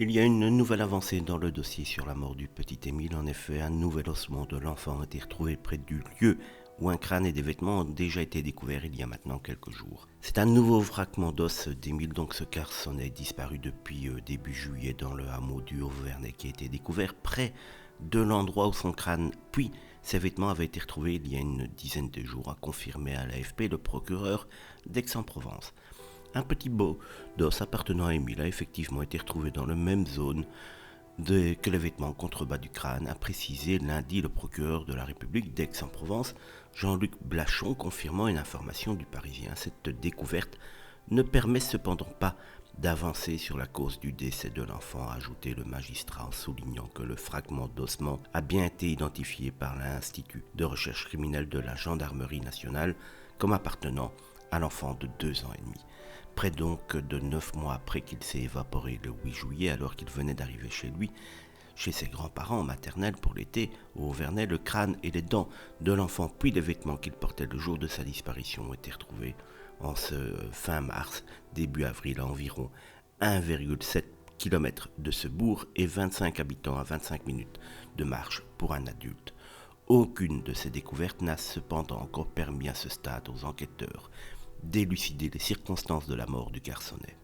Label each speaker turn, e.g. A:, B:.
A: Il y a une nouvelle avancée dans le dossier sur la mort du petit Émile. En effet, un nouvel ossement de l'enfant a été retrouvé près du lieu où un crâne et des vêtements ont déjà été découverts il y a maintenant quelques jours. C'est un nouveau fragment d'os d'Émile, donc ce garçonnet disparu depuis début juillet dans le hameau du Haut-Vernay, qui a été découvert près de l'endroit où son crâne puis ses vêtements avaient été retrouvés il y a une dizaine de jours, a confirmé à l'AFP le procureur d'Aix-en-Provence. Un petit bout d'os appartenant à Émile a effectivement été retrouvé dans la même zone que les vêtements contrebas du crâne, a précisé lundi le procureur de la République d'Aix-en-Provence, Jean-Luc Blachon, confirmant une information du Parisien. Cette découverte ne permet cependant pas d'avancer sur la cause du décès de l'enfant, a ajouté le magistrat en soulignant que le fragment d'ossement a bien été identifié par l'Institut de recherche criminelle de la Gendarmerie nationale comme appartenant à l'enfant de 2 ans et demi. Près donc de 9 mois après qu'il s'est évaporé le 8 juillet, alors qu'il venait d'arriver chez lui, chez ses grands-parents maternels pour l'été, au Haut-Vernay, le crâne et les dents de l'enfant, puis les vêtements qu'il portait le jour de sa disparition, ont été retrouvés en ce fin mars, début avril, à environ 1,7 km de ce bourg et 25 habitants à 25 minutes de marche pour un adulte. Aucune de ces découvertes n'a cependant encore permis à ce stade aux enquêteurs d'élucider les circonstances de la mort du garçonnet.